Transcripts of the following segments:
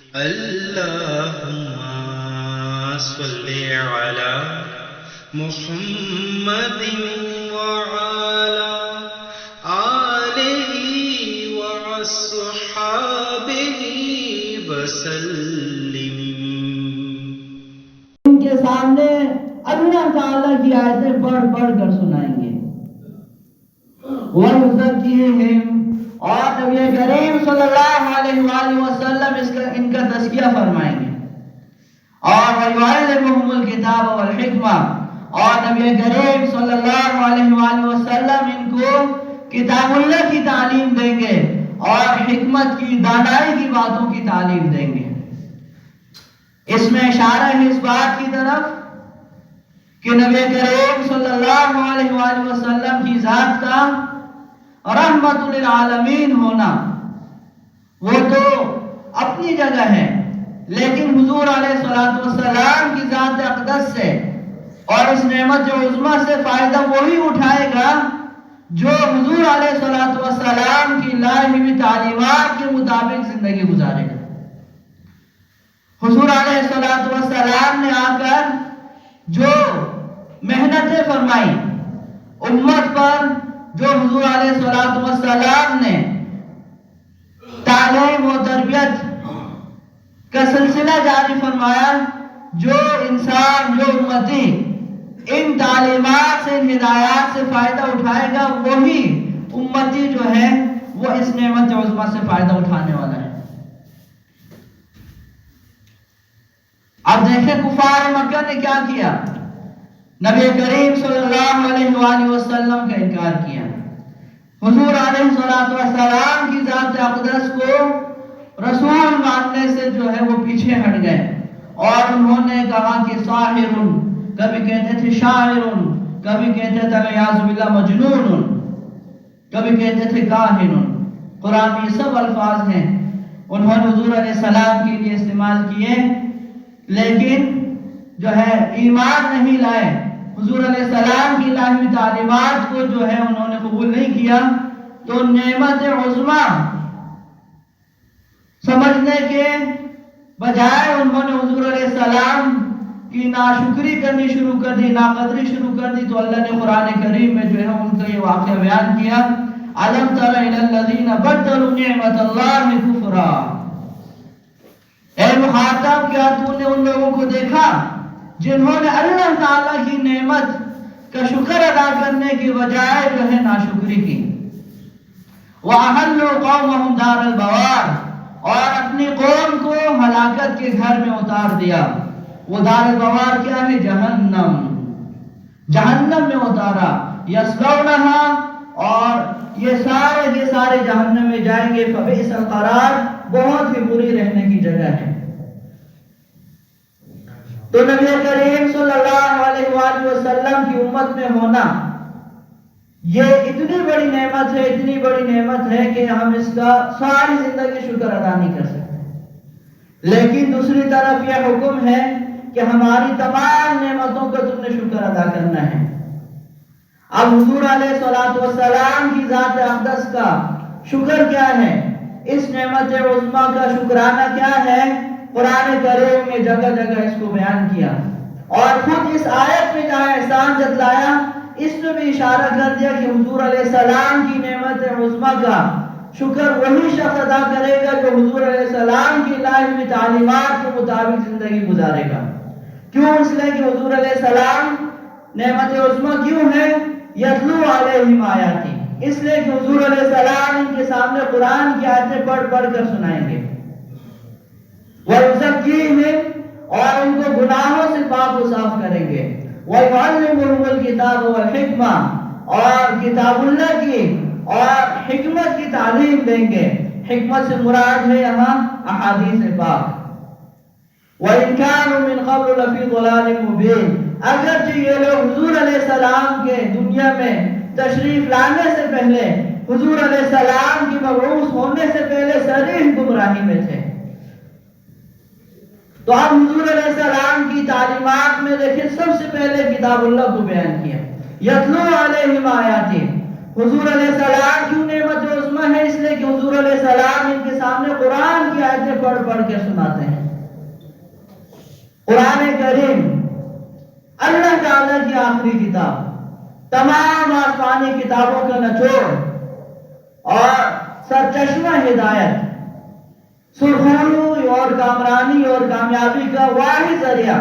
اللهم صل على محمد وعلى آله وصحبه وسلم۔ ان کے سامنے اللہ تعالیٰ کی آیتیں پڑھ پڑھ کر سنائیں گے۔ وَيُزَكِّيهِمْ، اور نبی کریم صلی اللہ علیہ وآلہ وسلم ان کا تزکیہ فرمائیں گے۔ اور وَيُعَلِّمُهُمُ الْكِتَابَ وَالْحِكْمَةَ، اور نبی کریم صلی اللہ علیہ وآلہ وسلم ان کو کتاب اللہ کی تعلیم دیں گے اور حکمت کی، دانائی کی باتوں کی تعلیم دیں گے۔ اس میں اشارہ ہے اس بات کی طرف کہ نبی کریم صلی اللہ علیہ وآلہ وسلم کی ذات کا رحمت للعالمین ہونا وہ تو اپنی جگہ ہے، لیکن حضور علیہ السلام کی ذات اقدس سے اور اس نعمت عظمیٰ سے فائدہ وہی اٹھائے گا جو حضور علیہ السلام کی لائی ہوئی تعلیمات کے مطابق زندگی گزارے گا۔ حضور علیہ السلام نے آ کر جو محنتیں فرمائی امت پر، جو حضور علیہ السلام نے تعلیم و تربیت کا سلسلہ جاری فرمایا، جو انسان، جو امتی ان تعلیمات سے، ان ہدایات سے فائدہ اٹھائے گا، وہی امتی جو ہے وہ اس نعمت عظمیٰ سے فائدہ اٹھانے والا ہے۔ اب دیکھیں کفار مکہ نے کیا کیا؟ نبی کریم صلی اللہ علیہ وآلہ وسلم کا انکار کیا، حضور علیہ السلام کی ذات اقدس کو رسول ماننے سے جو ہے وہ پیچھے ہٹ گئے، اور انہوں نے کہا کہ ساحر، کبھی کہتے تھے شاعر، کبھی کہتے تھے الیاذ باللہ مجنون، کبھی کہتے تھے کاہن۔ قرآن میں یہ سب الفاظ ہیں، انہوں نے حضور علیہ السلام کے لیے استعمال کیے، لیکن جو ہے ایمان نہیں لائے، حضور علیہ السلام کی لائی تعلیمات کو جو ہے انہوں نے قبول نہیں کیا، تو نعمت عظمیٰ سمجھنے کے بجائے انہوں نے حضور علیہ السلام کی ناشکری کرنی شروع کر دی، ناقدری شروع کر دی۔ تو اللہ نے قرآن کریم میں جو ہے ان کا یہ واقعہ بیان کیا، أَلَمْ تَرَ إِلَى الَّذِينَ بَدَّلُوا نِعْمَةَ اللَّهِ كُفْرًا، اے مخاطب، کیا تو نے ان لوگوں کو دیکھا جنہوں نے اللہ تعالیٰ کی نعمت کا شکر ادا کرنے کی بجائے جو ہے ناشکری کی؟ وَأَحَلُّوا قَوْمَهُمْ دَارَ الْبَوَارِ، اور اپنی قوم کو ہلاکت کے گھر میں اتار دیا۔ وہ دار البوار کیا ہے؟ جہنم، جہنم میں اتارا۔ یصلونہا، اور یہ سارے جہنم میں جائیں گے۔ فبئس القرار، بہت ہی بری رہنے کی جگہ ہے۔ تو نبی کریم صلی اللہ علیہ وآلہ وسلم کی امت میں ہونا یہ اتنی بڑی نعمت ہے، اتنی بڑی نعمت ہے کہ ہم اس کا ساری زندگی شکر ادا نہیں کر سکتے۔ لیکن دوسری طرف یہ حکم ہے کہ ہماری تمام نعمتوں کا تم نے شکر ادا کرنا ہے۔ اب حضور علیہ السلام کی ذات اقدس کا شکر کیا ہے، اس نعمت عظمیٰ کا شکرانہ کیا ہے، قرآن کریم میں جگہ جگہ اس کو بیان کیا، اور خود اس آیت میں جہاں احسان جتلایا، اس میں بھی اشارہ کر دیا کہ حضور علیہ السلام کی نعمت عظمیٰ کا شکر وہی شخص ادا کرے گا جو حضور علیہ السلام کی لائی ہوئی تعلیمات کے مطابق زندگی گزارے گا۔ کیوں؟ اس لیے کہ حضور علیہ السلام نعمت عظمیٰ کیوں ہے؟ یتلو علیہم آیاتی، اس لیے کہ حضور علیہ السلام ان کے سامنے قرآن کی آیتیں پڑھ پڑھ کر سنائیں گے۔ وَيُزَكِّيهِمْ، اور ان کو گناہوں سے پاک و صاف کریں گے۔ وَيُعَلِّمُهُمُ الْكِتَابَ وَالْحِكْمَةَ، اور کتاب اللہ کی اور حکمت کی تعلیم دیں گے۔ حکمت سے مراد ہے یہاں احادیث پاک۔ وَإِنْ كَانُوا مِنْ قَبْلُ لَفِي ضَلَالٍ مُبِينٍ، اگرچہ یہ لوگ حضور علیہ السلام کے دنیا میں تشریف لانے سے پہلے، حضور علیہ السلام کی مبعوث ہونے سے پہلے صریح گمراہی میں تھے۔ تو اب حضور علیہ السلام کی تعلیمات میں دیکھیں سب سے پہلے کتاب اللہ کو بیان کیا، یتلو علیہم آیاتی، حضور علیہ السلام کیوں نعمت عظمیٰ چشمہ ہے اس لیے کہ حضور علیہ السلام ان کے سامنے قرآن کی آیتیں پڑھ پڑھ کے سناتے ہیں۔ قرآن کریم اللہ تعالیٰ کی آخری کتاب، تمام آسمانی کتابوں کا نچوڑ اور سرچشمہ ہدایت، سرخروئی اور کامرانی اور کامیابی کا واحد ذریعہ،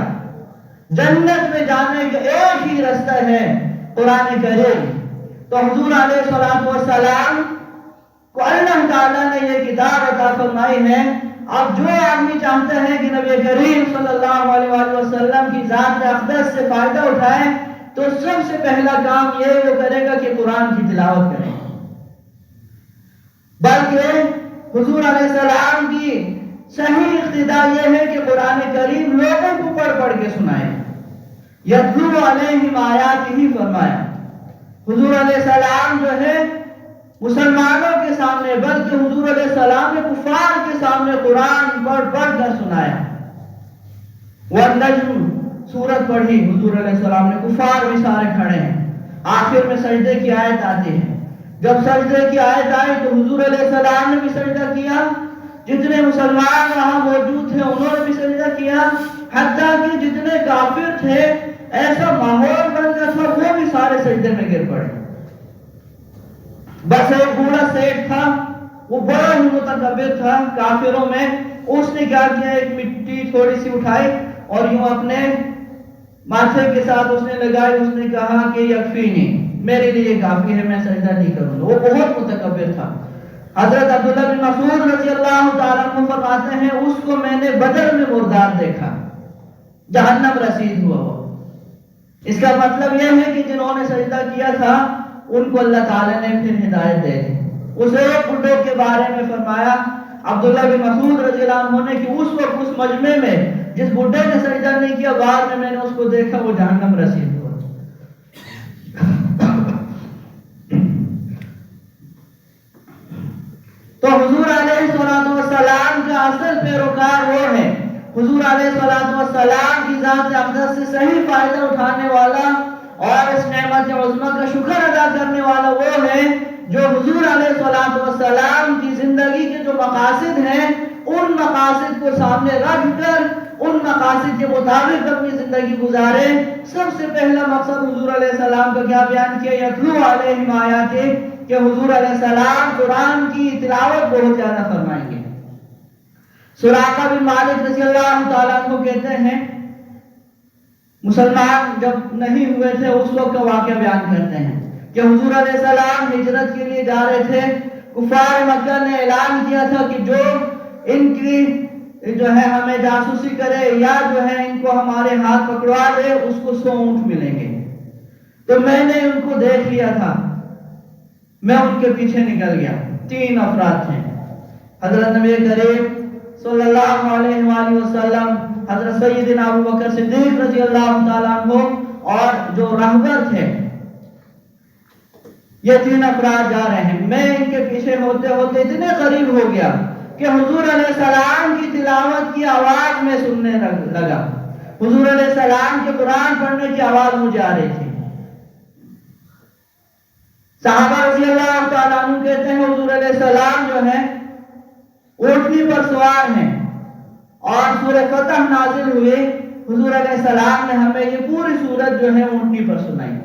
جنت میں جانے کا ایک ہی رستہ ہے قرآن کریم۔ تو حضور علیہ السلام کو اللہ تعالیٰ نے یہ کتاب عطا فرمائی ہے۔ اب جو آدمی چاہتا ہے کہ نبی کریم صلی اللہ علیہ وآلہ وسلم کی ذات اقدس سے فائدہ اٹھائے تو سب سے پہلا کام یہ وہ کرے گا کہ قرآن کی تلاوت کرے، بلکہ حضور علیہ السلام کی صحیح اقتدا یہ ہے کہ قرآن کریم لوگوں کو پڑھ پڑھ کے سنائے۔ یتلو علیہم آیاتہ فرمایا، حضور علیہ السلام جو ہے مسلمانوں کے سامنے بلکہ حضور علیہ السلام نے کفار کے سامنے قرآن پڑھ پڑھ کر سنایا۔ والنجم سورت پڑھی حضور علیہ السلام نے، کفار بھی سارے کھڑے ہیں، آخر میں سجدے کی آیت آتی ہے۔ جب سجدے کی آیت آئی تو حضور علیہ السلام نے بھی سجدہ کیا، جتنے مسلمان وہاں موجود تھے انہوں نے بھی سجدہ کیا، حتیٰ کہ جتنے کافر تھے ایسا ماحول بن گیا تھا وہ بھی سارے سجدے میں گر پڑے۔ بس ایک بوڑھا سیٹ تھا، وہ بڑا ہی متکبر تھا کافروں میں، اس نے کیا کیا، ایک مٹی تھوڑی سی اٹھائی اور یوں اپنے ماتھے کے ساتھ اس نے لگائی، اس نے کہا کہ یکفینی، میرے لیے کافی ہے، میں سجدہ نہیں کروں گا۔ وہ بہت متکبر تھا۔ حضرت عبداللہ بن مسعود رضی اللہ تعالیٰ عنہ فرماتے ہیں اس کو میں نے بدر میں مردار دیکھا، جہنم رسید ہوا وہ۔ اس کا مطلب یہ ہے کہ جنہوں نے سجدہ کیا تھا ان کو اللہ تعالیٰ نے پھر ہدایت دے دی۔ اس ایک بڈھے کے بارے میں فرمایا عبداللہ بن مسعود رضی اللہ عنہ نے کہ اس وقت اس مجمع میں جس بڈھے نے سجدہ نہیں کیا، بعد میں نے اس کو دیکھا وہ جہنم رسید ہوا۔ تو حضور علیہ السلام کا اصل پیروکار وہ ہے، حضور علیہ السلام کی ذات اقدس سے صحیح فائدہ اٹھانے والا اور اس نعمت عظمیٰ کا شکر ادا کرنے والا وہ ہے جو حضور علیہ السلام کی زندگی کے جو مقاصد ہیں ان مقاصد کو سامنے رکھ کر ان مقاصد کے مطابق اپنی زندگی گزارے۔ سب سے پہلا مقصد حضور علیہ السلام کا کیا بیان کیا، یتلو علیہم آیاتہ، کہ حضور علیہ السلام قرآن کی تلاوت بہت زیادہ فرمائیں گے۔ سراقہ بن مالک رضی اللہ تعالیٰ عنہ کہتے ہیں مسلمان جب نہیں ہوئے تھے اس وقت کا واقعہ بیان کرتے ہیں کہ حضور علیہ السلام ہجرت کے لیے جا رہے تھے، کفار مکہ نے اعلان کیا تھا کہ جو ان کی جو ہے ہمیں جاسوسی کرے یا جو ہے ان کو ہمارے ہاتھ پکڑوا دے اس کو 100 اونٹ ملیں گے۔ تو میں نے ان کو دیکھ لیا تھا، میں ان کے پیچھے نکل گیا۔ 3 افراد تھے، حضرت نبی کریم صلی اللہ علیہ وآلہ وسلم، حضرت سیدنا ابو بکر صدیق رضی اللہ تعالیٰ عنہ اور جو رہبر تھے، یہ 3 افراد جا رہے ہیں۔ میں ان کے پیچھے ہوتے ہوتے اتنے قریب ہو گیا کہ حضور علیہ السلام کی تلاوت کی آواز میں سننے لگا، حضور علیہ السلام کے قرآن پڑھنے کی آواز مجھے آ رہی تھی۔ صحابہ رضی اللہ تعالیٰ عنہ کہتے ہیں حضور علیہ السلام جو ہے اونٹنی پر سوار ہیں اور سورہ فتح نازل ہوئے، حضور علیہ السلام نے ہمیں یہ پوری سورت جو ہے اونٹنی پر سنائی۔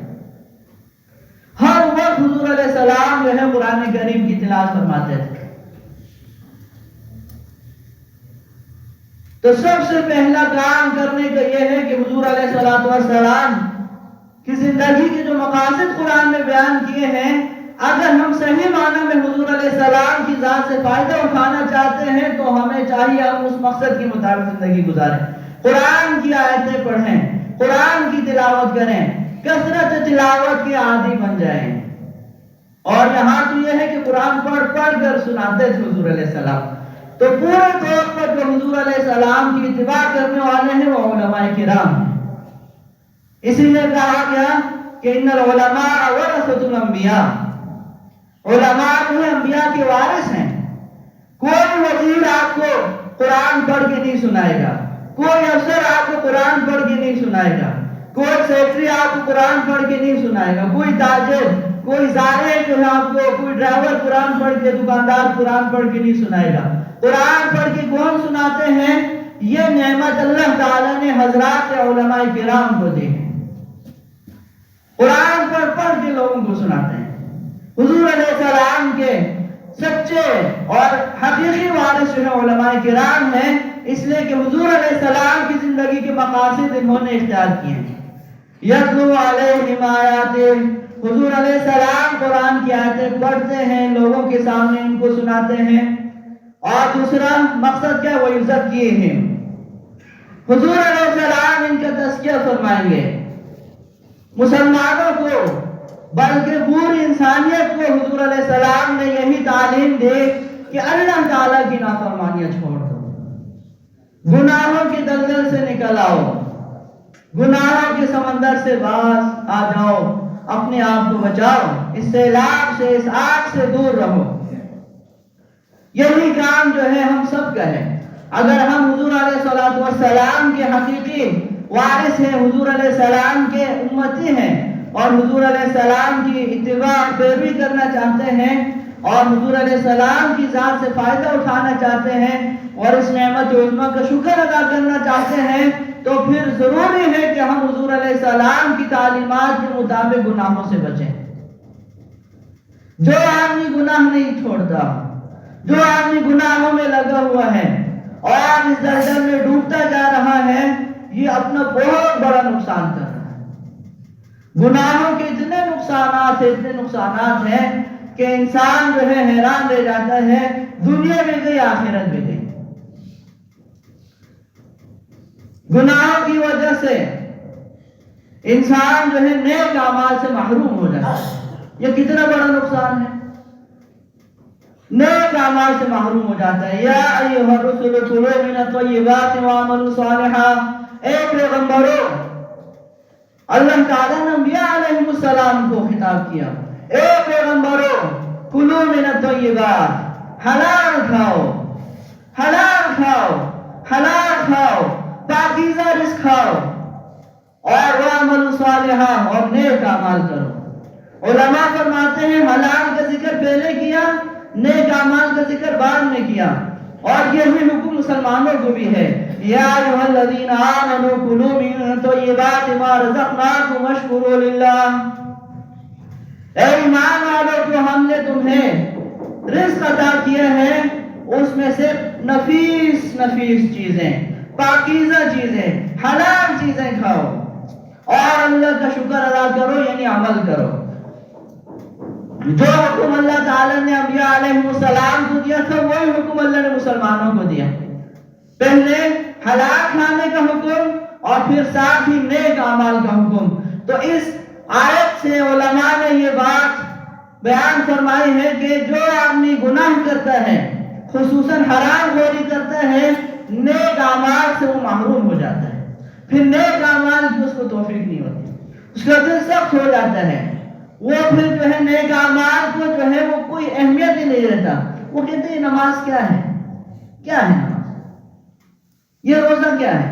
ہر وقت حضور علیہ السلام جو ہے قرآن کریم کی تلاوت فرماتے تھے۔ تو سب سے پہلا کام کرنے کا یہ ہے کہ حضور علیہ السلام کی زندگی کے جو مقاصد قرآن میں بیان کیے ہیں، اگر ہم صحیح معنی میں حضور علیہ السلام کی ذات سے فائدہ اٹھانا چاہتے ہیں تو ہمیں چاہیے ہم اس مقصد کے مطابق زندگی گزاریں، قرآن کی آیتیں پڑھیں، قرآن کی تلاوت کریں، کثرت تلاوت کے عادی بن جائیں۔ اور یہاں تو یہ ہے کہ قرآن پڑھ پڑھ کر سناتے تھے حضور علیہ السلام۔ تو پورے طور پر جو حضور علیہ السلام کی اتباع کرنے والے ہیں وہ علماء کرام ہیں۔ اسی لیے کہا گیا کہ ان العلماء ورثۃ الانبیاء، علماء جو ہیں انبیاء کے وارث ہیں۔ کوئی وزیر آپ کو قرآن پڑھ کے نہیں سنائے گا، کوئی افسر آپ کو قرآن پڑھ کے نہیں سنائے گا، کوئی سیکرٹری آپ کو قرآن پڑھ کے نہیں سنائے گا، کوئی تاجر کوئی زارع جو ہے آپ کو، کوئی ڈرائیور قرآن پڑھ کے، دکاندار قرآن پڑھ کے نہیں سنائے گا۔ قرآن پڑھ کے کون سناتے ہیں؟ یہ نعمت اللہ تعالیٰ نے حضرات علماء کرام کو دی ہے۔ قرآن پڑھ کے لوگوں کو سناتے ہیں۔ حضور علیہ السلام کے سچے اور حقیقی وارث جو ہے علماء کرام ہیں، اس لیے کہ حضور علیہ السلام کی زندگی کے مقاصد انہوں نے اختیار کیے ہیں۔ یتلو علیہم آیات، حضور علیہ السلام قرآن کی آیتیں پڑھتے ہیں، لوگوں کے سامنے ان کو سناتے ہیں۔ اور دوسرا مقصد کیا ہے؟ وَيُزَكِّيهِمْ، حضور علیہ السلام ان کا تزکیہ فرمائیں گے۔ مسلمانوں کو بلکہ پوری انسانیت کو حضور علیہ السلام نے یہی تعلیم دی کہ اللہ تعالیٰ کی نافرمانیاں چھوڑ دو، گناہوں کی دلدل سے نکل آؤ، گناہوں کے سمندر سے باز آ جاؤ، اپنے آپ کو بچاؤ، اس سیلاب سے، اس آگ سے دور رہو۔ یہی کام جو ہے ہم سب کا ہے۔ اگر ہم حضور علیہ السلام کے حقیقی وارث ہیں، حضور علیہ السلام کے امتی ہیں، اور حضور علیہ السلام کی اتباع پیروی کرنا چاہتے ہیں، اور حضور علیہ السلام کی ذات سے فائدہ اٹھانا چاہتے ہیں، اور اس نعمت عظمیٰ کا شکر ادا کرنا چاہتے ہیں، تو پھر ضروری ہے کہ ہم حضور علیہ السلام کی تعلیمات کے مطابق گناہوں سے بچیں۔ جو آدمی گناہ نہیں چھوڑتا، جو آدمی گناہوں میں لگا ہوا ہے اور اس دلدل میں ڈوبتا جا رہا ہے، یہ اپنا بہت بڑا نقصان کر رہا ہے۔ گناہوں کے اتنے نقصانات ہیں کہ انسان جو ہے حیران رہ جاتا ہے، دنیا میں گئی آخرت میں گئی۔ گناہوں کی وجہ سے انسان جو ہے نیک اعمال سے محروم ہو جاتا ہے۔ یہ کتنا بڑا نقصان ہے، نیک اعمال سے محروم ہو جاتا ہے۔ یا ایھا الرسل کلوا من الطیبات واعملوا صالحا، اے پیغمبروں، اللہ تعالیٰ نے انبیاء علیہ السلام کو خطاب کیا، اے پیغمبروں، کلوا من الطیبات، حلال کھاؤ، حلال کھاؤ، حلال کھاؤ، پاکیزہ رزق کھاؤ، اور واعملوا صالحا، اور نیک اعمال کرو۔ علماء فرماتے ہیں حلال کا ذکر پہلے کیا، نیک اعمال کا ذکر بعد میں کیا، اور یہی حکم مسلمانوں کو بھی ہے۔ یا ایھا الذین آمنوا کلوا من طیبات ما رزقناکم واشکروا للہ، اے ایمان والو، جو ہم نے تمہیں رزق عطا کیا ہے اس میں سے نفیس چیزیں، پاکیزہ چیزیں، حلال چیزیں کھاؤ، اور اللہ کا شکر ادا کرو، یعنی عمل کرو۔ جو حکم اللہ تعالیٰ نے انبیاء علیہ السلام کو دیا تھا، وہی حکم اللہ نے مسلمانوں کو دیا۔ پہلے حلال کھانے کا حکم، اور پھر ساتھ ہی نیک اعمال کا حکم۔ تو اس آیت سے علماء نے یہ بات بیان فرمائی ہے کہ جو آدمی گناہ کرتا ہے، خصوصاً حرام خوری کرتا ہے، نیک اعمال سے وہ محروم ہو جاتا ہے۔ پھر نیک اعمال کی اس کو توفیق نہیں ہوتی، اس کا دل سخت ہو جاتا ہے، وہ پھر جو ہے نیک اعمال کو جو ہے وہ کوئی اہمیت ہی نہیں رہتا۔ وہ کہتے ہیں نماز کیا ہے، کیا ہے نماز، یہ روزہ کیا ہے،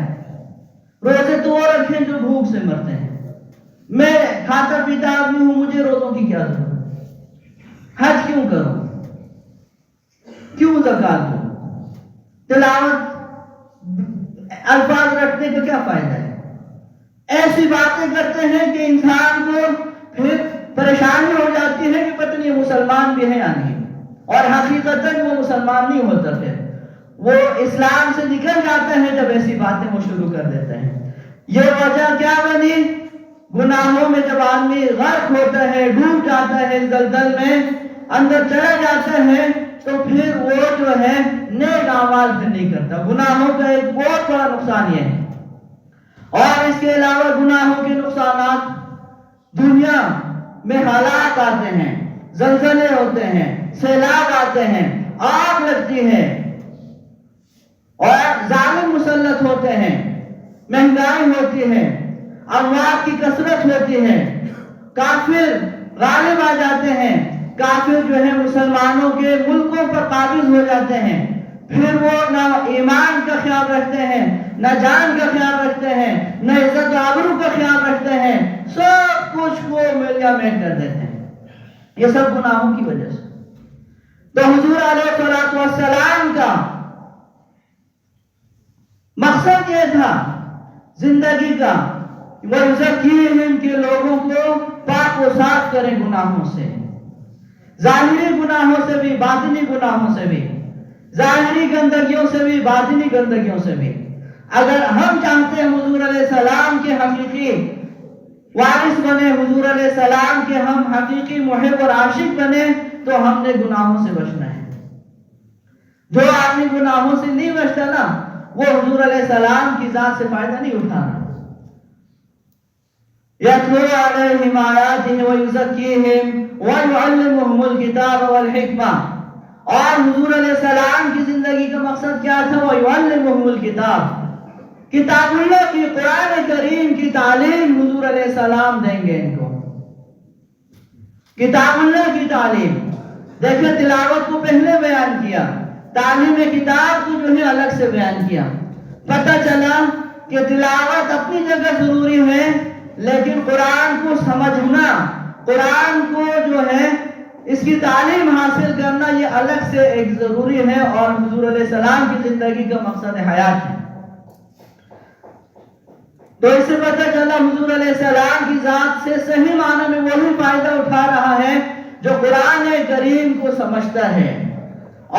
روزے تو وہ رکھیں جو بھوک سے مرتے ہیں، میں کھاتا پیتا آدمی ہوں، مجھے روزوں کی کیا ضرورت، حج کیوں کروں، کیوں زکوٰۃ دوں، تلاوت الفاظ رکھنے کا کیا فائدہ ہے۔ ایسی باتیں کرتے ہیں کہ انسان کو پھر پریشانی ہو جاتی ہے کہ پتہ نہیں مسلمان بھی ہے یا نہیں، اور حقیقتاً وہ مسلمان نہیں ہوتا، پھر وہ اسلام سے نکل جاتا ہے جب ایسی باتیں وہ شروع کر دیتے ہیں۔ یہ وجہ کیا بنی؟ گناہوں میں جب آدمی غرق ہوتا ہے، ڈوب جاتا ہے، دلدل میں اندر چلا جاتا ہے، تو پھر وہ جو ہے نیک اعمال پھر نہیں کرتا۔ گناہوں کا ایک بہت بڑا نقصان یہ ہے۔ اور اس کے علاوہ گناہوں کے نقصانات، دنیا میں حالات آتے ہیں، زلزلے ہوتے ہیں، سیلاب آتے ہیں، آگ لگتی ہے، اور ظالم مسلط ہوتے ہیں، مہنگائی ہوتی ہے، اموات کی کثرت ہوتی ہے، کافر غالب آ جاتے ہیں، کافر جو ہے مسلمانوں کے ملکوں پر قابض ہو جاتے ہیں، پھر وہ نہ ایمان کا خیال رکھتے ہیں، نہ جان کا خیال رکھتے ہیں، نہ عزت و آبرو کا خیال رکھتے ہیں، سب کچھ کو ملیا میٹ کر دیتے ہیں۔ یہ سب گناہوں کی وجہ سے۔ تو حضور علیہ السلام کا مقصد یہ تھا زندگی کا، وَيُزَكِّيهِمْ کے لوگوں کو پاک و صاف کریں گناہوں سے، ظاہری گناہوں سے بھی، باطنی گناہوں سے بھی، ظاہری گندگیوں سے بھی، باطنی گندگیوں سے بھی۔ اگر ہم چاہتے ہیں حضور علیہ السلام کے حقیقی وارث بنے، حضور علیہ السلام کے ہم حقیقی محب اور عاشق بنے، تو ہم نے گناہوں سے بچنا ہے۔ جو آدمی گناہوں سے نہیں بچتا نا، وہ حضور علیہ السلام کی ذات سے فائدہ نہیں اٹھانا۔ یتلو علیہم آیاتہ ویزکیہم ویعلمہم الکتاب والحکمہ، اور حضور علیہ السلام کی زندگی کا مقصد کیا تھا؟ ویعلمہم الکتاب، کتاب اللہ کی، قرآن کریم کی تعلیم حضور علیہ السلام دیں گے ان کو، کتاب اللہ کی تعلیم۔ دیکھیں تلاوت کو پہلے بیان کیا، تعلیم کتاب کو جو ہے الگ سے بیان کیا۔ پتہ چلا کہ تلاوت اپنی جگہ ضروری ہے، لیکن قرآن کو سمجھنا، قرآن کو جو ہے اس کی تعلیم حاصل کرنا، یہ الگ سے ایک ضروری ہے، اور حضور علیہ السلام کی زندگی کا مقصد حیات ہے۔ تو اس سے پتہ چلا حضور علیہ السلام کی ذات سے صحیح معنی میں وہی فائدہ اٹھا رہا ہے جو قرآن کریم کو سمجھتا ہے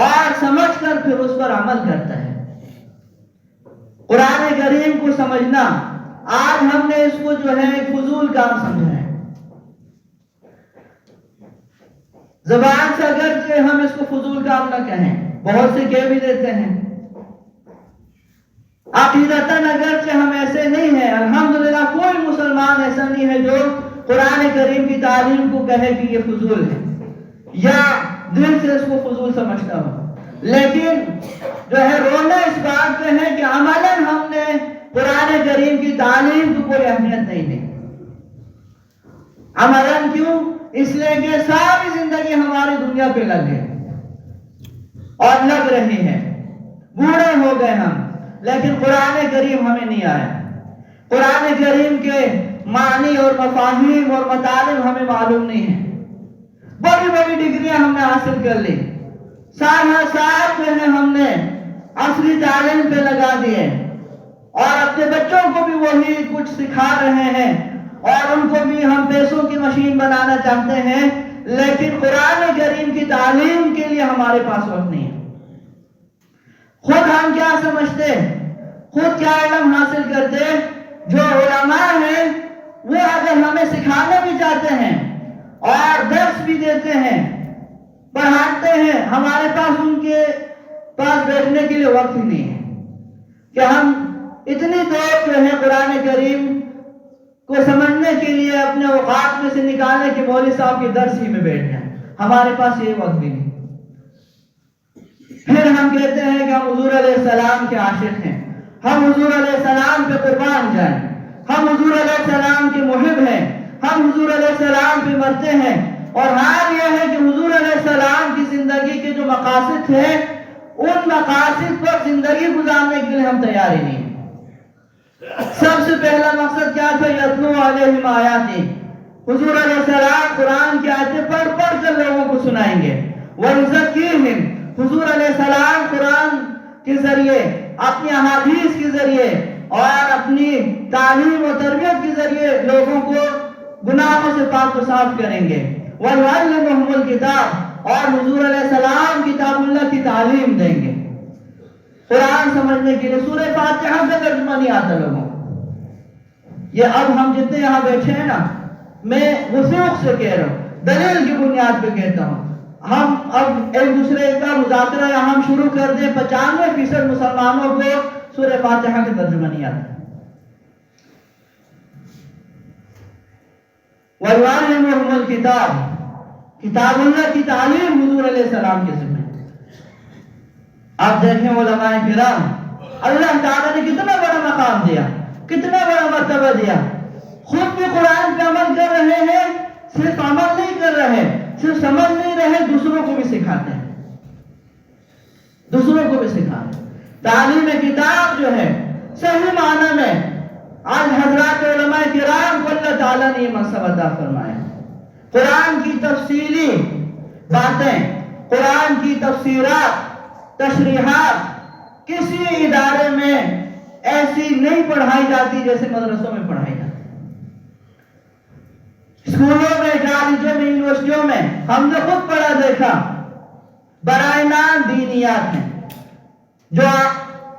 اور سمجھ کر پھر اس پر عمل کرتا ہے۔ قرآن کریم کو سمجھنا، آج ہم نے اس کو جو ہے فضول کام سمجھا ہے۔ زبان سے اگرچہ ہم اس کو فضول کام نہ کہیں، بہت سے کہہ بھی دیتے ہیں، عقیدتاً اگرچہ ہم ایسے نہیں ہیں، الحمدللہ کوئی مسلمان ایسا نہیں ہے جو قرآن کریم کی تعلیم کو کہے کہ یہ فضول ہے یا دل سے اس کو فضول سمجھتا ہو، لیکن جو ہے رونا اس بات پہ ہے کہ عملاً ہم نے قرآن کریم کی تعلیم کو کوئی اہمیت نہیں دی۔ عملاً کیوں؟ اس لیے کہ ساری زندگی ہماری دنیا پہ لگ گئی اور لگ رہی ہے، بوڑھے ہو گئے ہم، لیکن قرآن کریم ہمیں نہیں آیا، قرآن کریم کے معنی اور مفاہیم اور مطالب ہمیں معلوم نہیں ہے۔ بڑی بڑی ڈگریاں ہم نے حاصل کر لی، سال جو ہے ہم نے عصری تعلیم پہ لگا دیے، اور اپنے بچوں کو بھی وہی کچھ سکھا رہے ہیں، اور ان کو بھی ہم پیسوں کی مشین بنانا چاہتے ہیں، لیکن قرآن کریم کی تعلیم کے لیے ہمارے پاس وقت نہیں ہے۔ خود ہم کیا سمجھتے، خود کیا علم حاصل کرتے، جو علماء ہیں وہ اگر ہمیں سکھانا بھی چاہتے ہیں اور درس بھی دیتے ہیں، پڑھاتے ہیں، ہمارے پاس ان کے پاس بیٹھنے کے لیے وقت ہی نہیں ہے کہ ہم اتنی دیر جو ہے قرآن کریم کو سمجھنے کے لیے اپنے اوقات میں سے نکالنے کے مولوی صاحب کے درس ہی میں بیٹھ جائیں، ہمارے پاس یہ وقت بھی نہیں۔ پھر ہم کہتے ہیں کہ ہم حضور علیہ السلام کے عاشق ہیں، ہم حضور علیہ السلام پہ قربان جائیں، ہم حضور علیہ السلام کے محب ہیں، ہم حضور علیہ السلام پہ مرتے ہیں، اور حال یہ ہے کہ حضور علیہ السلام کی زندگی کے جو مقاصد تھے، ان مقاصد پر زندگی گزارنے کے لیے ہم تیار ہی نہیں۔ سب سے پہلا مقصد کیا تھا؟ یتلو علیہم آیاتہ، حضور علیہ السلام قرآن کی آیتیں پڑھ پڑھ کر لوگوں کو سنائیں گے، وَيُزَكِّيهِمْ، حضور علیہ السلام قرآن کے ذریعے، اپنی احادیث کے ذریعے اور اپنی تعلیم و تربیت کے ذریعے لوگوں کو گناہوں سے پاک و صاف کریں گے، وَيُعَلِّمُهُمُ الْكِتَابَ، اور حضور علیہ السلام کتاب اللہ کی تعلیم دیں گے۔ قرآن سمجھنے کے لیے سورہ فاتحہ کا ترجمہ نہیں آتا لوگوں کو، یہ اب ہم جتنے یہاں بیٹھے ہیں نا، میں وثوق سے کہہ رہا ہوں، دلیل کی بنیاد پہ کہتا ہوں، ہم اب ایک دوسرے کا مذاکرہ یہاں ہم شروع کر دیں، 95% مسلمانوں کو سورہ فاتحہ کا ترجمہ نہیں آتا۔ وَيُعَلِّمُهُمُ الْكِتَابَ، کتاب اللہ کی تعلیم حضور علیہ السلام کے ذمہ۔ آپ دیکھیں علماء کرام، اللہ تعالیٰ نے کتنا بڑا مقام دیا، کتنا بڑا مرتبہ دیا، خود بھی قرآن پہ عمل کر رہے ہیں، صرف عمل نہیں کر رہے، صرف سمجھ نہیں رہے، دوسروں کو بھی سکھاتے ہیں، دوسروں کو بھی سکھاتے ہیں۔ تعلیم کتاب جو ہے صحیح معنی میں آج حضرات علماء کرام کو اللہ تعالیٰ نے یہ منصب عطا فرمایا، قرآن کی تفصیلی باتیں، قرآن کی تفسیرات، تشریحات کسی ادارے میں ایسی نہیں پڑھائی جاتی جیسے مدرسوں میں پڑھائی جاتی۔ اسکولوں میں، کالجوں میں، یونیورسٹیوں میں ہم نے خود پڑھا دیکھا، برائے نام دینیات ہیں۔ جو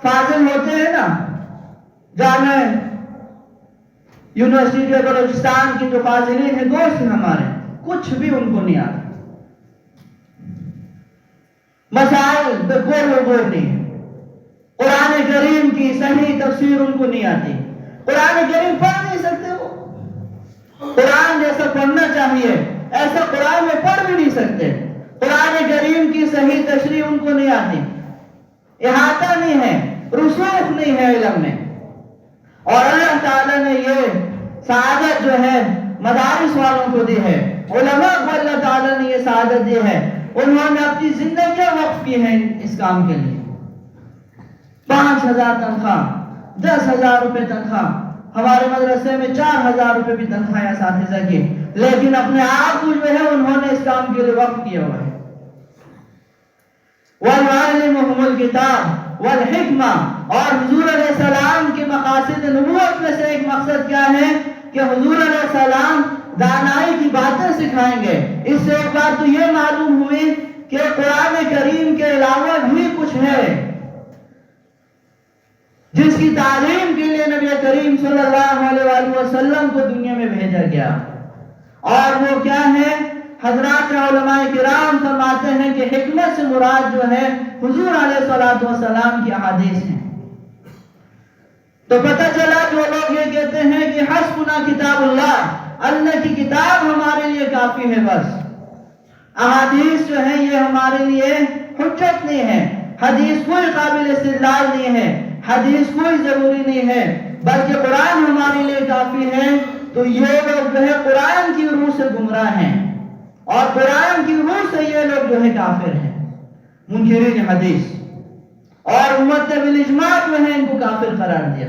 فاضل ہوتے ہیں نا، جامع یونیورسٹی کے بلوچستان کی جو فاضلین ہیں، دوست ہیں ہمارے، کچھ بھی ان کو نہیں آتا، مسائل پہ کوئی عبور نہیں ہے، قرآن کریم کی صحیح تفسیر ان کو نہیں آتی، قرآن کریم پڑھ نہیں سکتے وہ، قرآن جیسا پڑھنا چاہیے ایسا قرآن میں پڑھ بھی نہیں سکتے، قرآن کریم کی صحیح تشریح ان کو نہیں آتی، احاطہ نہیں ہے، رسوخ نہیں ہے علم میں۔ اور اللہ تعالیٰ نے یہ سعادت جو ہے مدارس والوں کو دی ہے، علماء کو اللہ تعالیٰ نے یہ سعادت دی ہے، انہوں نے اپنی زندگیاں وقف کی ہیں اس کام کے لیے۔ 5,000 تنخواہ، 10,000 روپے تنخواہ، ہمارے مدرسے میں 4,000 روپے بھی تنخواہ اساتذہ کی، لیکن اپنے آپ کو جو ہے انہوں نے اس کام کے لیے وقف کیا ہوا ہے۔ وَيُعَلِّمُهُمُ الْكِتَابَ وَالْحِكْمَةَ، اور حضور علیہ السلام کے مقاصد نبوت میں سے ایک مقصد کیا ہے کہ حضور علیہ السلام دانائی کی باتیں سکھائیں گے۔ اس سے ایک بات تو یہ معلوم ہوئی کہ قرآن کریم کے علاوہ بھی کچھ ہے جس کی تعلیم کے لیے نبی کریم صلی اللہ علیہ وآلہ وسلم کو دنیا میں بھیجا گیا، اور وہ کیا ہے؟ حضرات علماء کرام فرماتے ہیں کہ حکمت سے مراد جو ہے حضور علیہ السلام کی احادیث ہیں۔ تو پتہ چلا جو لوگ یہ کہتے ہیں کہ حسبنا کتاب اللہ، اللہ کی کتاب ہمارے لیے کافی ہے، بس احادیث جو ہیں یہ ہمارے لیے حجت نہیں ہے، حدیث کوئی قابل استدلال نہیں ہے، حدیث کوئی ضروری نہیں ہے، بلکہ قرآن ہمارے لیے کافی ہے، تو یہ لوگ جو ہے قرآن کی روح سے گمراہ ہیں، اور قرآن کی روح سے یہ لوگ جو ہے کافر ہیں، منکرین حدیث، اور امت نے بالاجماع جو ہے ان کو کافر قرار دیا،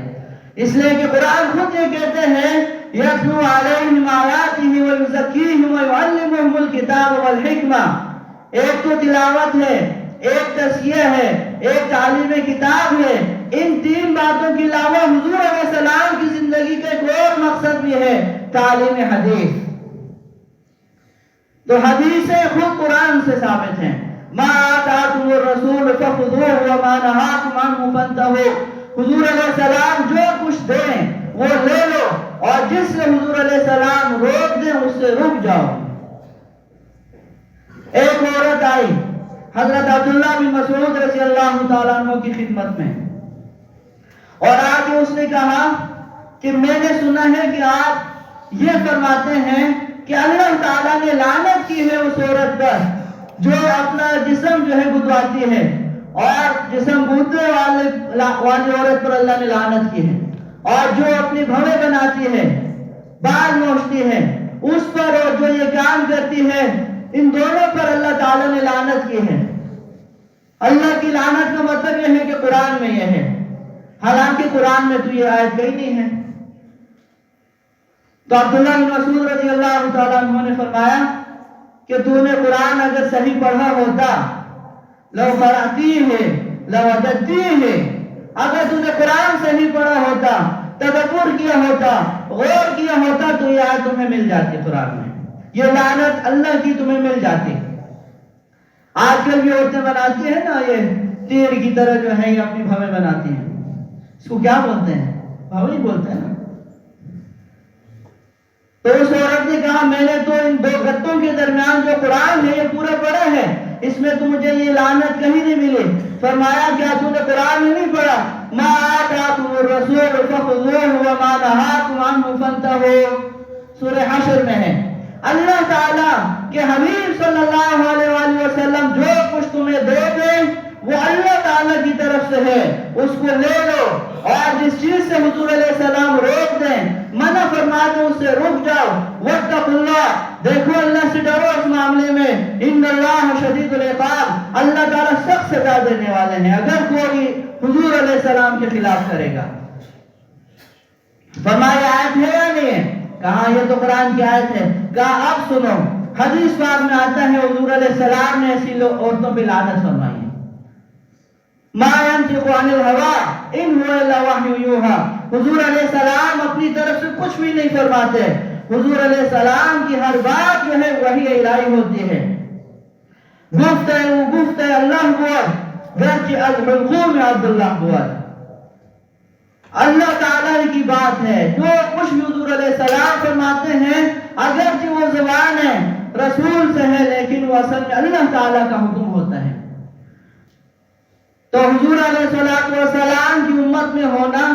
اس لیے کہ قرآن خود یہ کہتے ہیں یتلو علیہم آیاتہ ویزکیہم ویعلمہم الکتاب والحکمہ۔ ایک تو تلاوت ہے، ایک تزکیہ ہے، ایک تعلیم کتاب ہے، ان تین باتوں کے علاوہ حضور علیہ السلام کی زندگی کا ایک اور مقصد بھی ہے، تعلیم حدیث۔ تو حدیثیں خود قرآن سے ثابت ہیں، ما آتاکم الرسول فخذوہ وما نہاکم عنہ فانتہوا، حضور علیہ السلام جو کچھ دیں وہ لے لو، اور جس سے حضور علیہ السلام روک دیں اس سے رک جاؤ۔ ایک عورت آئی حضرت عبداللہ بن مسعود رضی اللہ تعالیٰ عنہ کی خدمت میں، اور آگے اس نے کہا کہ میں نے سنا ہے کہ آپ یہ فرماتے ہیں کہ اللہ تعالیٰ نے لعنت کی ہے اس عورت پر جو اپنا جسم جو ہے گدواتی ہے، اور جسم گودنے والی عورت پر اللہ نے لعنت کی ہے، اور جو اپنی بھویں بناتی ہے، بال نوچتی ہے، اس پر اور جو یہ کام کرتی ہے، ان دونوں پر اللہ تعالیٰ نے لعنت کی ہے۔ اللہ کی لعنت کا مطلب یہ ہے کہ قرآن میں یہ ہے، حالانکہ قرآن میں تو یہ آیت کہیں نہیں ہے۔ تو عبداللہ بن مسعود رضی اللہ تعالیٰ عنہ نے فرمایا کہ تو نے قرآن اگر صحیح پڑھا ہوتا، لو قرأتیہ لوجدتیہ، اگر تو نے قرآن صحیح پڑھا ہوتا، تدبر کیا ہوتا، غور کیا ہوتا، تو یہ آیت تمہیں مل جاتی قرآن میں، یہ لعنت اللہ کی تمہیں مل جاتی۔ آج کل بھی عورتیں بناتی ہیں نا یہ تیر کی طرح جو ہے یہ اپنی بھویں بناتی ہیں، اس کو کیا بولتے ہیں؟ بھویں بولتے ہیں نا۔ تو اس عورت نے کہا میں نے تو ان دو گتوں کے درمیان جو قرآن ہے یہ پورا پڑھا ہے، اس میں تو مجھے یہ لعنت کہیں نہیں ملی۔ فرمایا کیا تو نے قرآن میں نہیں پڑھا؟ ما آتاکم الرسول فخذوہ وما نہاکم عنہ فانتہوا، سورہ حشر میں ہے۔ اللہ تعالیٰ کے حبیب صلی اللہ علیہ وآلہ وسلم جو کچھ تمہیں دے دیں وہ اللہ تعالیٰ کی طرف سے ہے، اس کو لے لو، اور جس چیز سے حضور علیہ السلام روک دیں، منع فرما دیں، اس سے رک جاؤ۔ واتقوا اللہ، دیکھو اللہ سے ڈرو اس معاملے میں، ان اللہ شدید العقاب، اللہ تعالیٰ سخت سزا دینے والے ہیں اگر کوئی حضور علیہ السلام کے خلاف کرے گا۔ فرمایا آیت ہے یا نہیں ہے؟ کہا یہ تو قرآن کی آیت ہے. کہا اب سنو, حدیث پاک میں آتا ہے حضور علیہ السلام نے ایسی عورتوں پہ لعنت فرمائی ہے. ما ينطق عن الهوى ان هو الا وحی یوحی. حضور علیہ السلام اپنی طرف سے کچھ بھی نہیں فرماتے. حضور علیہ السلام کی ہر بات جو ہے وحی الہی ہوتی ہے. گفت اللہ بود گرچہ از حلقوم عبداللہ بود. اللہ تعالیٰ کی بات ہے, جو کچھ بھی حضور علیہ السلام فرماتے ہیں اگرچہ وہ زبان ہے رسول سے ہے لیکن وہ اصل میں اللہ تعالیٰ کا حکم ہوتا ہے. تو حضور علیہ السلام کی امت میں ہونا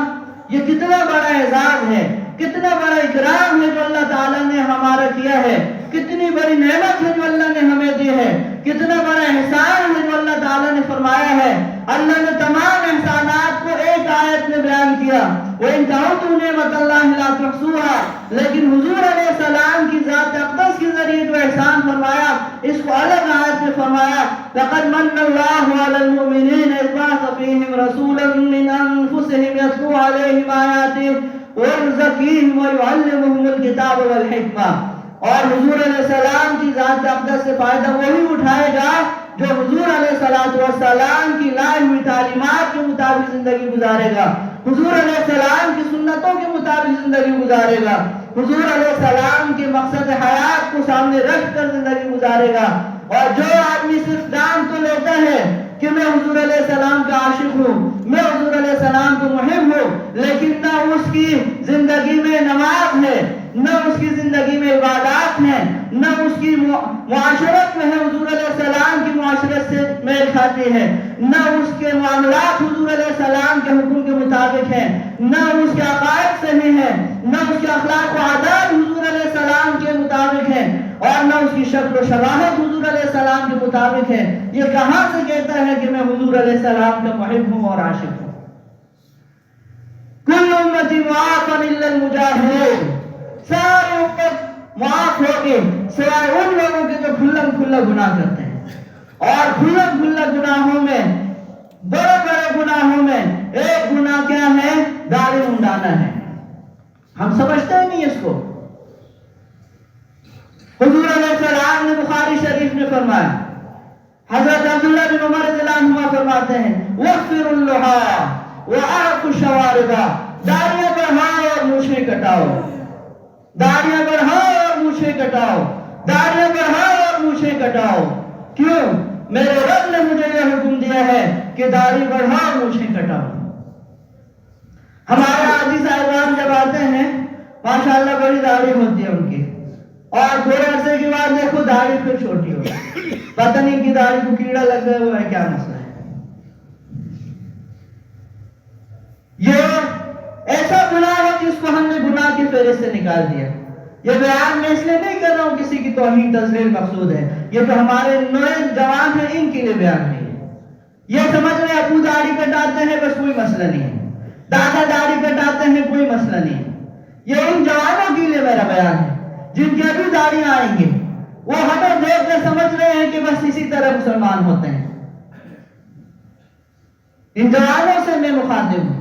یہ کتنا بڑا اعزاز ہے, کتنا بڑا اکرام ہے جو اللہ تعالیٰ نے ہمارا کیا ہے, کتنی بڑی نعمت ہے جو اللہ نے ہمیں دی ہے, کتنا بڑا احسان ہے جو اللہ تعالیٰ نے فرمایا ہے. اللہ نے تمام احسانات کو ایک آیت میں بیان کیا, وَإِن تَعُدُّوا نِعْمَتَ اللَّهِ لَا تُحْصُوهَا. لیکن حضور علیہ السلام کی ذات اقدس کے ذریعے جو احسان فرمایا اس کو الگ آیت میں فرمایا, لَقَدْ مَنَّ اللَّهُ عَلَى الْمُؤْمِنِينَ إِذْ بَعَثَ فِيهِمْ رَسُولًا مِّنْ أَنفُسِهِمْ يَتْلُو عَلَيْهِمْ آيَاتِهِ وَيُزَكِّيهِمْ وَيُعَلِّمُهُمُ الْكِتَابَ وَالْحِكْمَةَ. اور حضور علیہ السلام کی ذات اقدس سے فائدہ وہی اٹھائے گا جو حضور علیہ السلام کی لائی ہوئی تعلیمات کے مطابق زندگی گزارے گا, حضور علیہ السلام کی سنتوں کے مطابق زندگی گزارے گا, حضور علیہ السلام کے مقصد حیات کو سامنے رکھ کر زندگی گزارے گا. اور جو آدمی صرف نام تو لیتا ہے کہ میں حضور علیہ السلام کا عاشق ہوں, میں حضور علیہ السلام کو محب ہوں, لیکن نہ اس کی زندگی میں نماز ہے, نہ اس کی زندگی میں عبادات ہیں, نہ اس کی معاشرت میں ہے حضور علیہ السلام کی معاشرت سے میل کھاتی ہے, نہ اس کے معاملات حضور علیہ السلام کے حکم کے مطابق ہیں, نہ اس کے عقائد صحیح ہیں, نہ اس کے اخلاق و عادات حضور علیہ السلام کے مطابق ہیں, اور نہ اس کی شکل و شباہت حضور علیہ السلام کے مطابق ہے. یہ کہاں سے کہتا ہے کہ میں حضور علیہ السلام کا محب ہوں اور عاشق ہوں؟ کل امتی معافا الا المجاہرین. ساری امت معاف ہوگی سوائے ان لوگوں کے جو کھلا گناہ کرتے ہیں, اور کھلا گناہوں میں, بڑے بڑے گناہوں میں ایک گناہ کیا ہے؟ داڑھی منڈانا ہے. ہم سمجھتے ہی نہیں اس کو. حضور علیہ السلام نے بخاری شریف میں فرمایا, حضرت عبداللہ بن عمر رضی اللہ عنہما فرماتے ہیں وَغْفِرُ اللُّحَا وَأَعْفُ الشَّوَارِبَ. داڑیاں بڑھاؤ اور مونچھیں کٹاؤ, داڑیاں بڑھاؤ اور مونچھیں کٹاؤ, داڑیاں بڑھاؤ اور مونچھیں کٹاؤ. کیوں؟ میرے رب نے مجھے یہ حکم دیا ہے کہ داڑھی بڑھاؤ مونچھیں کٹاؤ. ہمارے حاجی صاحبان جب آتے ہیں ماشاءاللہ بڑی داڑھی ہوتی ہے ان کی, اور تھوڑے عرصے کے بعد دیکھو داڑھی پھر چھوٹی ہو گئی, پتہ نہیں ان کی داڑھی کو کیڑا لگ گیا ہوا ہے, کیا مسئلہ ہے. یہ ایسا گناہ ہے جس کو ہم نے گناہ کی فہرست سے نکال دیا. یہ بیان میں اس لیے نہیں کر رہا ہوں کسی کی توہین تذلیل مقصود ہے, یہ تو ہمارے نئے جوان ہیں ان کے لیے بیان نہیں ہے. یہ سمجھ رہے ابو داڑھی کٹاتے ہیں بس کوئی مسئلہ نہیں ہے, دادا داڑھی کٹاتے ہیں کوئی مسئلہ نہیں ہے. یہ ان جوانوں کے لیے میرا بیان ہے جن کی ابھی داڑیاں آئیں گے, وہ ہمیں دیکھ کر سمجھ رہے ہیں کہ بس اسی طرح مسلمان ہوتے ہیں. ان جوانوں سے میں مخاطب ہوں.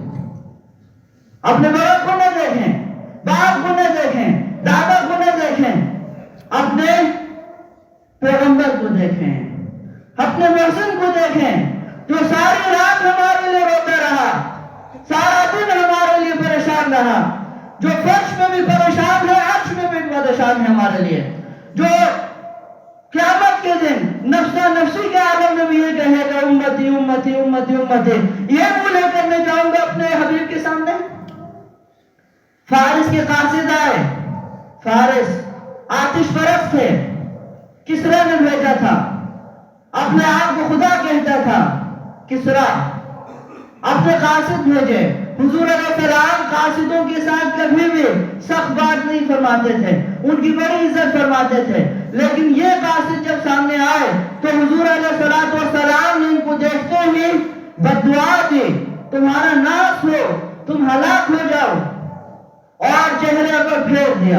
اپنے بڑوں کو نہ دیکھیں, باپ کو نہ دیکھیں, دادا کو نہ دیکھیں, اپنے پیغمبر کو دیکھیں, اپنے محسن کو دیکھیں جو ساری رات ہمارے لیے روتا رہا, سارا دن ہمارے لیے پریشان رہا, جو فرش میں بھی پریشان ہے, عرش میں بھی پریشان ہے ہمارے لیے, جو قیامت کے دن نفسا نفسی کے عالم میں بھی یہ کہے گا امتی امتی امتی امتی. یہ منہ لے کر میں جاؤں گا اپنے حبیب کے سامنے. فارس کے قاصد آئے, فارس آتش پرست تھے, کسرا نے بھیجا تھا, اپنے آپ کو خدا کہتا تھا کسرا, اپنے قاصد بھیجے. حضور علیہ السلام قاصدوں کے ساتھ کبھی بھی سخت بات نہیں فرماتے تھے, ان کی بڑی عزت فرماتے تھے. لیکن یہ قاصد جب سامنے آئے تو حضور علیہ السلام نے ان کو دیکھتے ہی بددعا دی, تمہارا ناس ہو, تم ہلاک ہو جاؤ, اور چہرے پر پھیر دیا,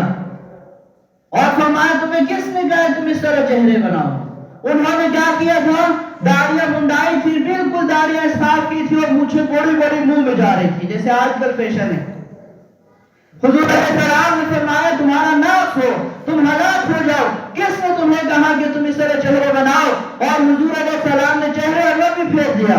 اور فرمایا تمہیں کس نے کہا تم اس طرح چہرے بناؤ. انہوں نے کیا کیا تھا؟ داڑیاں منڈائی تھی, بالکل داڑیاں صاف کی تھی, اور مونچھیں بڑی بڑی منہ میں جا رہی تھی جیسے آج کل فیشن ہے. حضور علیہ السلام نے فرمایا تمہارا ناس ہو، تم ہلاک ہو جاؤ، کس نے تمہیں کہا کہ تم اس طرح چہرے بناؤ؟ اور حضور علیہ السلام نے چہرے الگ بھی پھیر دیا،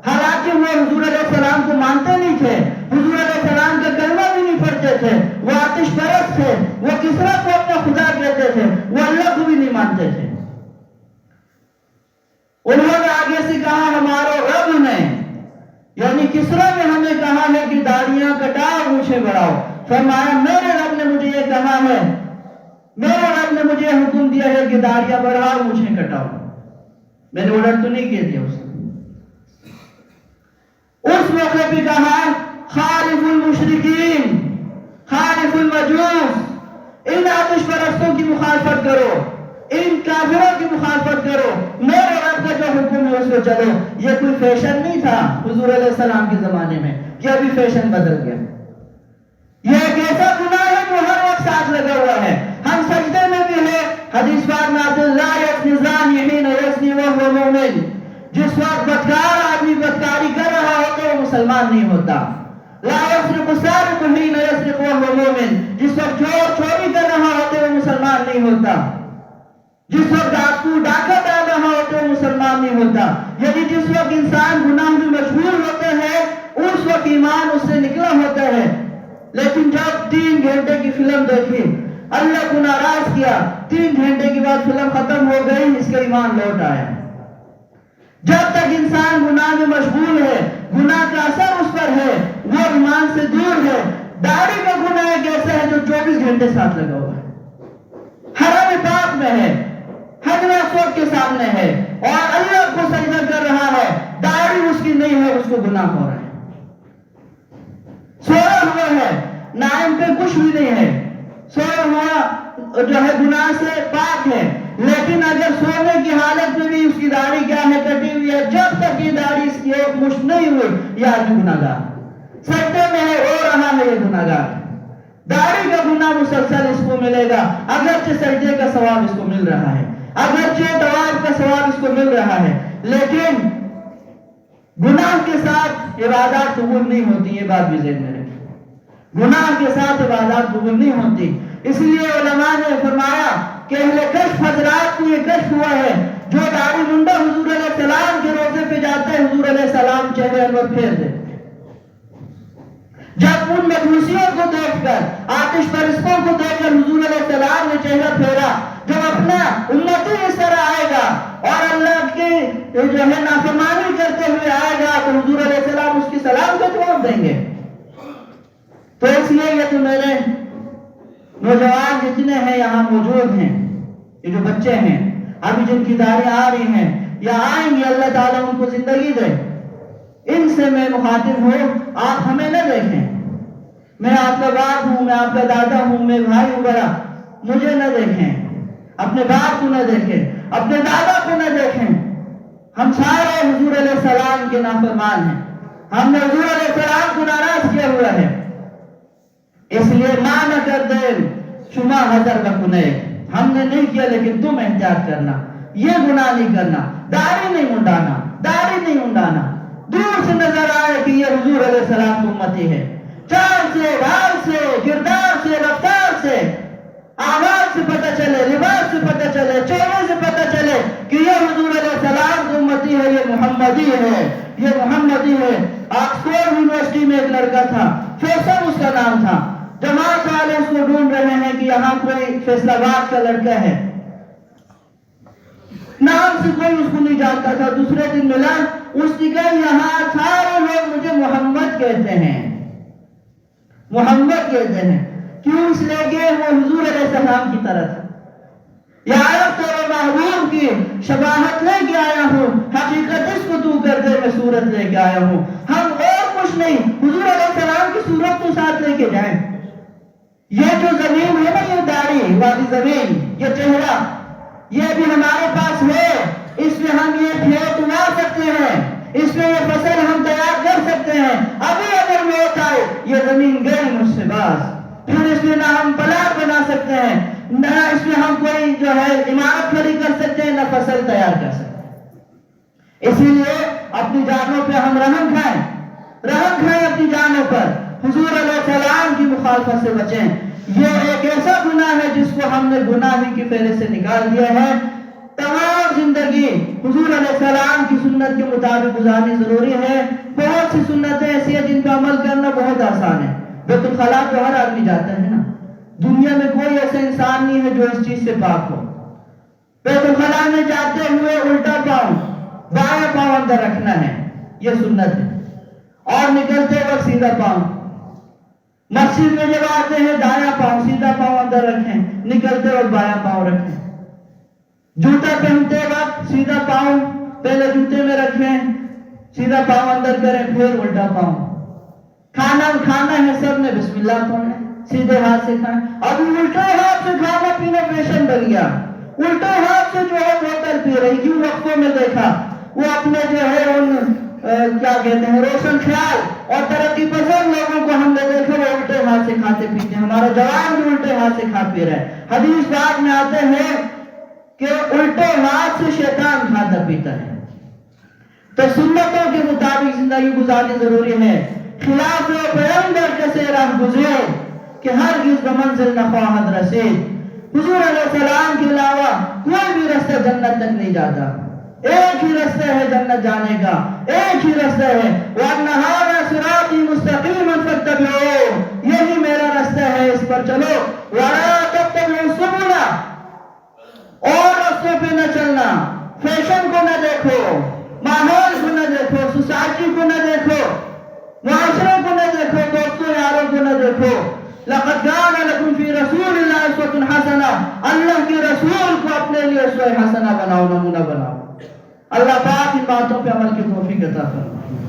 حالانکہ وہ حضور علیہ السلام کو مانتے نہیں تھے، حضور علیہ السلام کا کلمہ بھی نہیں پڑھتے تھے، وہ آتش پرست تھے، وہ کسریٰ کو اپنا خدا کہتے تھے، وہ اللہ کو بھی نہیں مانتے تھے۔ انہوں نے آگے سے کہا ہمارے رب نے، یعنی کسریٰ نے ہمیں کہا ہے کہ داڑیاں کٹاؤ، مونچھیں بڑھاؤ۔ فرمایا میرے رب نے مجھے یہ کہا ہے، میرے رب نے مجھے حکم دیا ہے کہ داڑیاں بڑھاؤ، مونچھیں کٹاؤ، میں نے آرڈر تو نہیں کہہ دیا اس نے۔ اس موقع پہ کہا خالف المشرکین، خالف المجوس، ان آتش پرستوں کی مخالفت کرو، ان کافروں کی مخالفت کرو، میرے رب کا جو حکم ہے اس پہ چلو۔ یہ کوئی فیشن نہیں تھا حضور علیہ السلام کے زمانے میں، یہ ابھی فیشن بدل گیا۔ یہ ایک ایسا گناہ ہے جو ہر وقت ساتھ لگا ہوا ہے، ہم سجدے میں بھی ہے، حدیث پاک میں آتا ہے لا یزنی زانی حین یزنی وہو مومن، جس وقت بدکار آدمی بدکاری کر رہا ہوتا ہے وہ مسلمان نہیں ہوتا۔ لا یسرق سارق حین یسرق وہو مومن، جس وقت چور چوری کر رہا ہوتا ہے وہ مسلمان نہیں ہوتا، جس وقت ڈاکو ڈاکہ ڈال رہا ہوتا ہے وہ مسلمان نہیں ہوتا۔ یعنی جس وقت انسان گناہ میں مشغول ہوتا ہے اس وقت ایمان اس سے نکلا ہوتا ہے، لیکن جب 3 گھنٹے کی فلم دیکھی، اللہ کو ناراض کیا، 3 گھنٹے کے بعد فلم ختم ہو گئی، اس کا ایمان لوٹ آیا۔ جب تک انسان گناہ میں مشغول ہے، گناہ کا اثر اس پر ہے، وہ ایمان سے دور ہے۔ داڑھی کا گناہ ایک ایسا ہے جو 24 گھنٹے ساتھ لگا ہوا ہے، حرم پاک میں ہے، حجر اسود کے سامنے ہے اور اللہ کو سجدہ کر رہا ہے، داڑھی اس کی نہیں ہے، اس کو گناہ ہو رہا ہے، سویا ہوا ہے، نائم پہ کچھ بھی نہیں ہے، سویا ہوا جو ہے گناہ سے پاک ہے، لیکن اگر سونے کی حالت میں بھی اس کی داڑھی کیا ہے کٹی ہوئی ہے، جب تک یہ داڑھی اس کی ایک مشت نہیں ہوئی یہ آدمی گناہگار، سجدے میں ہے رو رہا ہے، یہ گناہگار۔ داڑھی کا گناہ مسلسل اس کو ملے گا، اگرچہ سجدے کا ثواب اس کو مل رہا ہے، اگرچہ طواف کا ثواب اس کو مل رہا ہے، لیکن گناہ کے ساتھ عبادات قبول نہیں ہوتی، یہ بات بھی ذہن میں رکھیں، گناہ کے ساتھ عبادات قبول نہیں ہوتی۔ اس لیے علماء نے فرمایا کہ اہل کشف حضرات کو یہ کشف ہوا ہے، جو داڑھی منڈا حضور علیہ السلام کے روزے پہ جاتا ہے حضور علیہ السلام چہرے انور پھیر دیتے۔ جب ان مجوسیوں کو دیکھ کر، آتش پرستوں کو دیکھ کر حضور علیہ السلام نے چہرہ پھیرا، جب اپنا امتی اس طرح آئے گا اور اللہ کی جو ہے نافرمانی کرتے ہوئے آئے گا تو حضور علیہ السلام اس کی سلام کا جواب دیں گے۔ تو اس لیے یہ تو میرے نوجوان جتنے ہیں یہاں موجود ہیں، یہ جو بچے ہیں ابھی جن کی داڑھی آ رہی ہیں یا آئیں گی، اللہ تعالیٰ ان کو زندگی دے، ان سے میں مخاطب ہوں، آپ ہمیں نہ دیکھیں، میں آپ کا باپ ہوں، میں آپ کا دادا ہوں، میں بھائی ہوں بڑا، مجھے نہ دیکھیں، اپنے باپ کو نہ دیکھیں، اپنے دادا کو نہ دیکھیں۔ ہم سارے حضور علیہ السلام کے نافرمان ہیں، ہم نے حضور علیہ السلام کو ناراض کیا ہوا ہے، اس لیے ماں نہ کر دے شما حضر بکنے، ہم نے نہیں کیا لیکن تم احتیاط کرنا، یہ گناہ نہیں کرنا، داڑھی نہیں منڈانا، داڑھی نہیں منڈانا، دور سے نظر آئے کہ یہ حضور علیہ السلام کی امتی ہے، چال سے، ڈھال سے، کردار سے، رفتار سے، آواز سے پتہ چلے، لباس سے پتہ چلے، چہرے سے پتہ چلے کہ یہ حضور علیہ السلام کی امتی ہے، یہ محمدی ہے، یہ محمدی ہے۔ آکسفورڈ یونیورسٹی میں ایک لڑکا تھا، فیصل اس کا نام تھا، جماعت والے اس کو ڈھونڈ رہے ہیں کہ یہاں کوئی فیصلہ آباد کا لڑکا ہے، نام سے کوئی اس کو نہیں جانتا تھا۔ دوسرے دن ملا، اس نے کہا یہاں سارے لوگ مجھے محمد کہتے ہیں، محمد کہتے ہیں، کیوں؟ اس لیے کہ وہ حضور علیہ السلام کی طرح تھا۔ یا عرب تیرے محبوب کی شباہت لے کے آیا ہوں، حقیقت اس کو تو کر دے میں صورت لے کے آیا ہوں، ہم اور کچھ نہیں، حضور علیہ السلام کی صورت تو ساتھ لے کے جائیں۔ یہ جو زمین ہے نا، یہ داڑھی والی زمین، یہ چہرہ، یہ بھی ہمارے پاس ہے، اس میں ہم یہ کھیت اگا سکتے ہیں، اس میں یہ فصل ہم تیار کر سکتے ہیں۔ ابھی اگر موت آئے یہ زمین گئی مجھ سے باز، پھر اس میں نہ ہم پلاٹ بنا سکتے ہیں، نہ اس میں ہم کوئی جو ہے عمارت کھڑی کر سکتے ہیں، نہ فصل تیار کر سکتے ہیں۔ اسی لیے اپنی جانوں پہ ہم رحم کھائیں، رحم کھائیں اپنی جانوں پر، حضور علیہ السلام کی مخالفت سے بچیں۔ یہ ایک ایسا گناہ ہے جس کو ہم نے گناہ کی فہرست سے نکال دیا ہے۔ تمام زندگی حضور علیہ السلام کی سنت کے مطابق گزارنی ضروری ہے۔ بہت سی سنتیں ایسی ہیں جن کا عمل کرنا بہت آسان ہے۔ بیت الخلاء تو ہر آدمی جاتا ہے نا، دنیا میں کوئی ایسا انسان نہیں ہے جو اس چیز سے پاک ہو۔ بیت الخلاء میں جاتے ہوئے الٹا پاؤں بایاں پاؤں اندر رکھنا ہے، یہ سنت ہے، اور نکلتے وقت سیدھا پاؤں۔ مسجد میں جب آتے ہیں دایاں پاؤں سیدھا پاؤں اندر رکھیں، نکلتے وقت بایاں پاؤں رکھیں۔ جوتا پہنتے وقت سیدھا پاؤں پہلے جوتے میں رکھیں، سیدھا پاؤں اندر کریں، پھر الٹا پاؤں۔ کھانا ہے سب نے بسم اللہ پڑھنا ہے، سیدھے ہاتھ سے کھائیں۔ اب الٹے ہاتھ سے کھانا پینا فیشن بن گیا، الٹے ہاتھ سے جو ہے بوتل پی رہی، کیوں وقفوں میں دیکھا وہ اپنے جو ہے ان کیا کہتے ہیں روشن خیال اور ترقی پسند لوگوں کو ہم نے دیکھا وہ الٹے ہاتھ سے کھاتے پیتے ہیں۔ ہمارا جوان بھی الٹے ہاتھ سے کھا پی رہا ہے۔ حدیث پاک میں آتے ہیں کہ الٹے ہاتھ سے شیطان کھاتا پیتا ہے۔ تو سنتوں کے مطابق زندگی گزارنی ضروری ہے۔ خلاف پیغمبر کے راہ گزر کہ ہرگز بمنزل نہ خواہد رسید۔ حضور علیہ السلام کے علاوہ کوئی بھی رستہ جنت تک نہیں جاتا، ایک ہی رستہ ہے جنت جانے کا، ایک ہی رستہ ہے۔ وَأَنَّ هَذَا صِرَاطِي مُسْتَقِيمًا فَاتَّبِعُوهُ، یہی میرا رستہ ہے، اس پر چلو۔ وَلَا تَتَّبِعُوا السُّبُلَ، اور رستوں پہ نہ چلنا، فیشن کو نہ دیکھو، ماحول کو نہ دیکھو، سوسائٹی کو نہ دیکھو، معاشرے کو نہ دیکھو، دوستوں یاروں کو نہ دیکھو۔ لَقَدْ كَانَ لَكُمْ فِي رَسُولِ اللَّهِ أُسْوَةٌ حَسَنَةٌ، اللہ کے رسول کو اپنے لیے اسوہ حسنہ بناؤ، نمونہ بناؤ۔ اللہ پاک ان باتوں پہ عمل کی توفیق عطا فرمائے۔